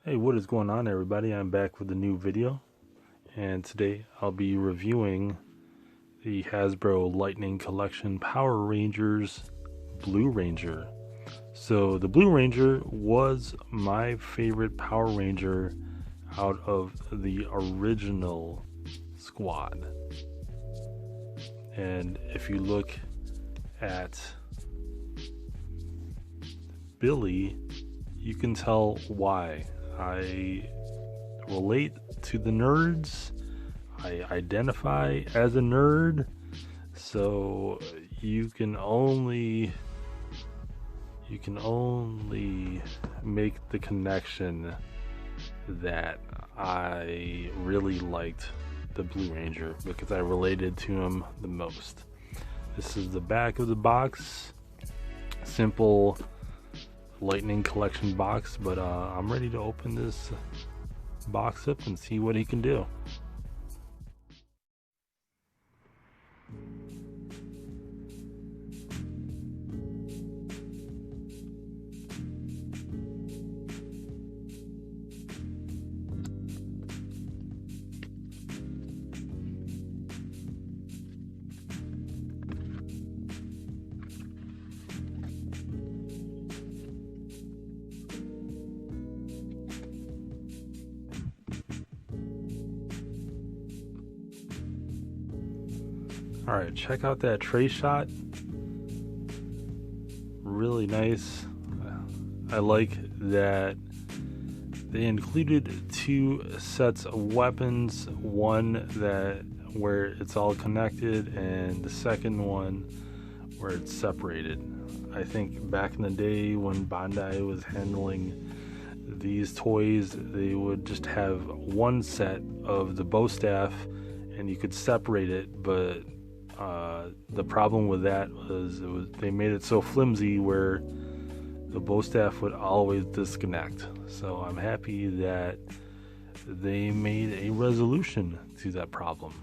Hey, what is going on, everybody? I'm back with a new video, and today I'll be reviewing the Hasbro Lightning Collection Power Rangers Blue Ranger. So the Blue Ranger was my favorite Power Ranger out of the original squad. And if you look at Billy, you can tell why. I relate to the nerds. I identify as a nerd. So you can only make the connection that I really liked the Blue Ranger because I related to him the most. This is the back of the box. Simple Lightning Collection box, but I'm ready to open this box up and see what he can do. Alright, check out that tray shot. Really nice. I like that they included two sets of weapons, one that where it's all connected and the second one where it's separated. I think back in the day when Bandai was handling these toys, they would just have one set of the bow staff and you could separate it, but the problem with that was they made it so flimsy where the bow staff would always disconnect. So I'm happy that they made a resolution to that problem.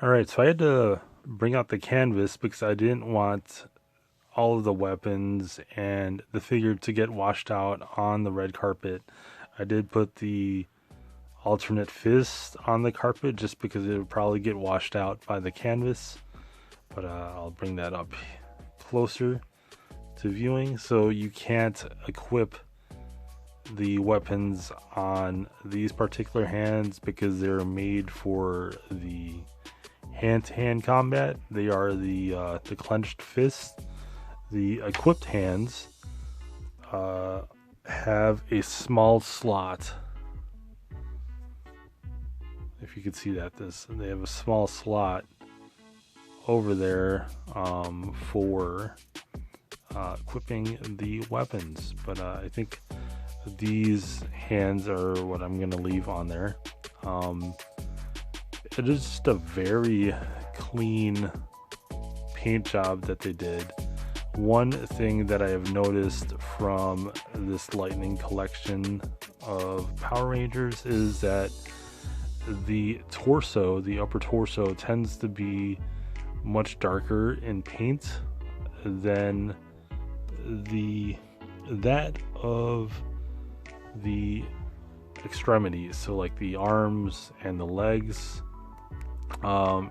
Alright, so I had to bring out the canvas because I didn't want all of the weapons and the figure to get washed out on the red carpet. I did put the alternate fist on the carpet just because it would probably get washed out by the canvas. But I'll bring that up closer to viewing. So you can't equip the weapons on these particular hands because they're made for the hand-to-hand combat. They are the clenched fist. The equipped hands have a small slot. If you can see that, they have a small slot over there for equipping the weapons. But I think these hands are what I'm going to leave on there. It is just a very clean paint job that they did. One thing that I have noticed from this Lightning collection of Power Rangers is that the torso, the upper torso, tends to be much darker in paint than that of the extremities. So like the arms and the legs.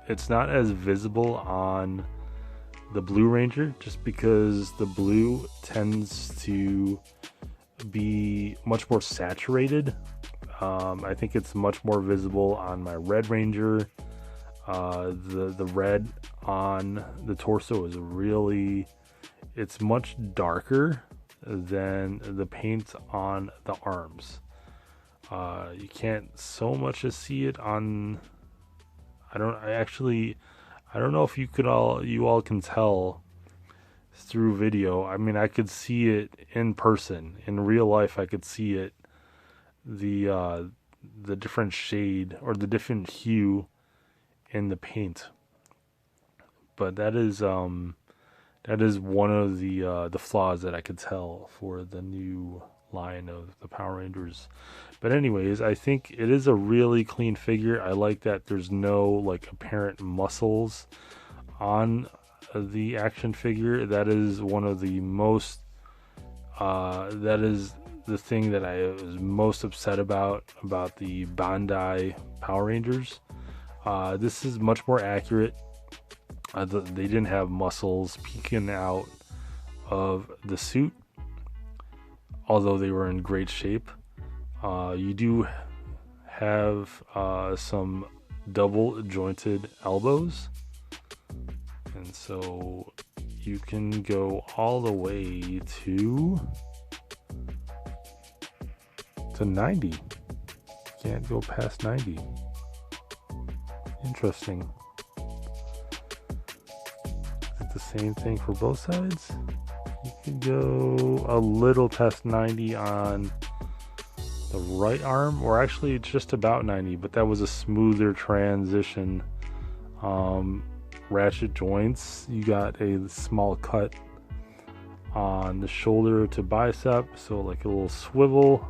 It's not as visible on the Blue Ranger just because the blue tends to be much more saturated. I think it's much more visible on my Red Ranger. The red on the torso is it's much darker than the paint on the arms. You can't so much as see it on. I don't know if you all can tell through video. I mean, I could see it in person. In real life, I could see it, the different shade or the different hue in the paint. But that is one of the flaws that I could tell for the new line of the Power Rangers. But anyways, I think it is a really clean figure. I like that there's no like apparent muscles on the action figure. That is one of the most that is the thing that I was most upset about the Bandai Power Rangers. This is much more accurate. They didn't have muscles peeking out of the suit, although they were in great shape. You do have some double jointed elbows, and so you can go all the way to 90. Can't go past 90. Interesting. The same thing for both sides. You can go a little past 90 on the right arm, or actually it's just about 90, but that was a smoother transition. Ratchet joints, you got a small cut on the shoulder to bicep, so like a little swivel.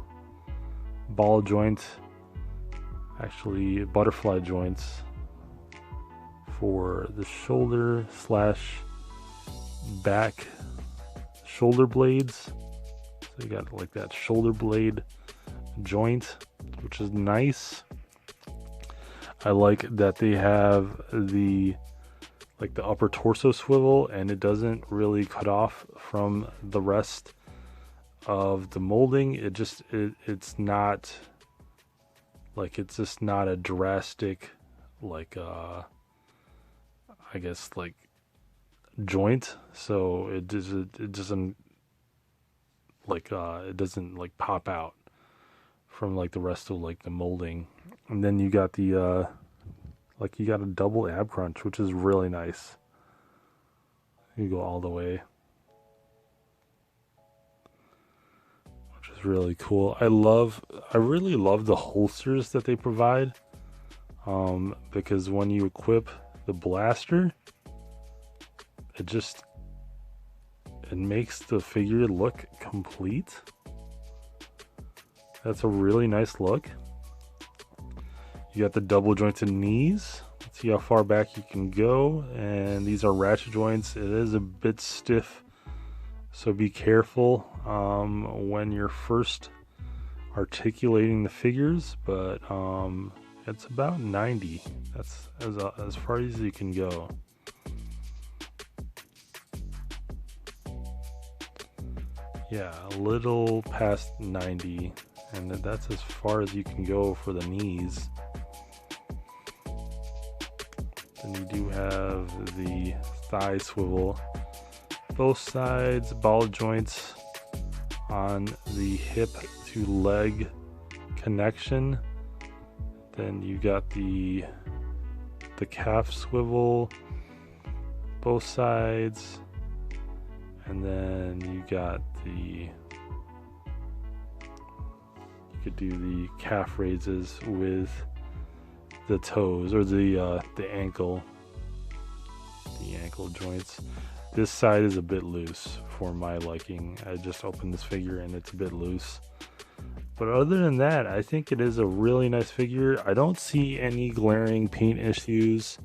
Ball joint, actually butterfly joints for the shoulder / back shoulder blades. So you got like that shoulder blade joint, which is nice. I like that they have the upper torso swivel, and it doesn't really cut off from the rest of the molding. It's not like, it's just not a drastic like I guess like joint, so it doesn't like pop out from like the rest of like the molding. And then you got the you got a double ab crunch, which is really nice. You go all the way, which is really cool. I really love the holsters that they provide, because when you equip the blaster, it makes the figure look complete. That's a really nice look. You got the double jointed knees. Let's see how far back you can go. And these are ratchet joints. It is a bit stiff, so be careful when you're first articulating the figures. But it's about 90. That's as far as you can go. Yeah, a little past 90, and that's as far as you can go for the knees. Then you do have the thigh swivel, both sides, ball joints on the hip to leg connection. Then you got the calf swivel, both sides, and then you got you could do the calf raises with the toes, or the ankle joints. This side is a bit loose for my liking. I just opened this figure and it's a bit loose. But other than that, I think it is a really nice figure. I don't see any glaring paint issues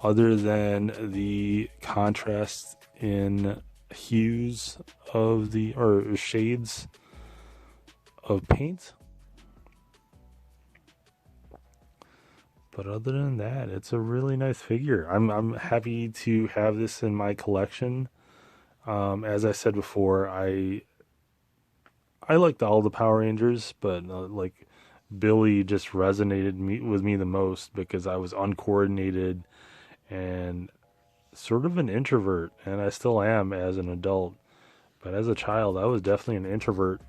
other than the contrast in hues of or shades of paint. But other than that, it's a really nice figure. I'm happy to have this in my collection. As I said before, I liked all the Power Rangers, but like Billy just resonated with me the most, because I was uncoordinated and sort of an introvert, and I still am as an adult. But as a child, I was definitely an introvert.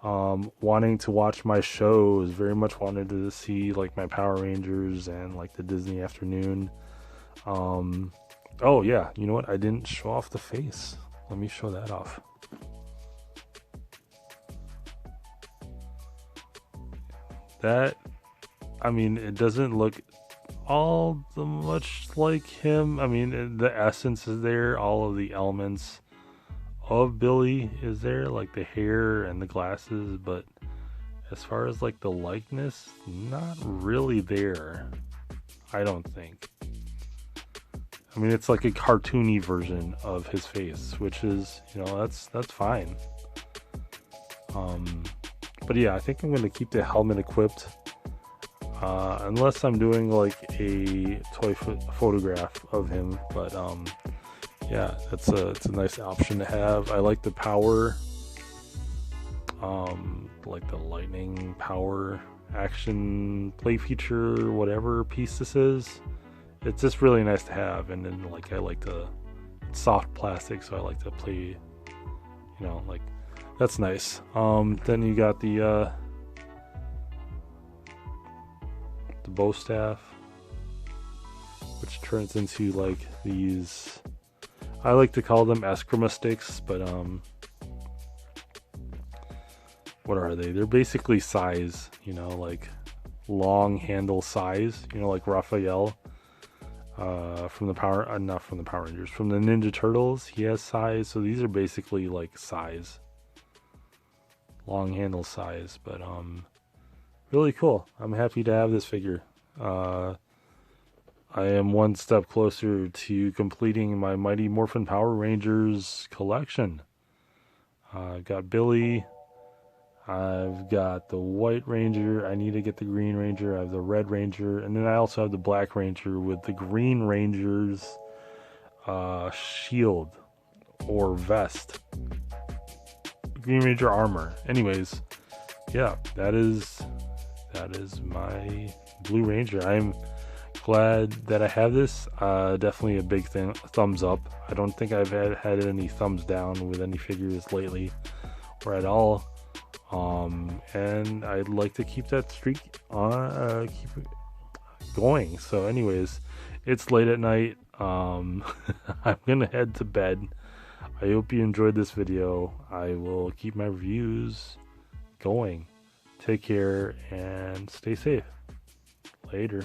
Wanting to watch my shows, very much wanted to see like my Power Rangers and like the Disney Afternoon. Oh yeah, you know what? I didn't show off the face. let me show that off. That, I mean, it doesn't look all the much like him. I mean, the essence is there, all of the elements of Billy is there, like the hair and the glasses, but as far as like the likeness, not really there, I don't think. I mean, it's like a cartoony version of his face, which is, you know, that's fine. But yeah, I think I'm going to keep the helmet equipped. Unless I'm doing like a toy photograph of him, but yeah, it's a nice option to have. I like the power, like the lightning power action play feature, whatever piece this is. It's just really nice to have. And then like I like the soft plastic, so I like to play, you know, like that's nice. Then you got the bow staff, which turns into like these, I like to call them eskrima sticks, but what are they? They're basically size, you know, like long handle size, you know, like Raphael from the not from the Power Rangers, from the Ninja Turtles, he has size. So these are basically like size, long handle size, but really cool. I'm happy to have this figure. I am one step closer to completing my Mighty Morphin Power Rangers collection. I've got Billy, I've got the White Ranger, I need to get the Green Ranger, I have the Red Ranger, and then I also have the Black Ranger with the Green Ranger's shield or vest. Green Ranger armor. Anyways, yeah, that is my Blue Ranger. I'm glad that I have this. Definitely a big thumbs up. I don't think I've had any thumbs down with any figures lately or at all. And I'd like to keep that streak on, keep it going. So anyways, it's late at night. I'm gonna head to bed. I hope you enjoyed this video. I will keep my reviews going. Take care and stay safe. Later.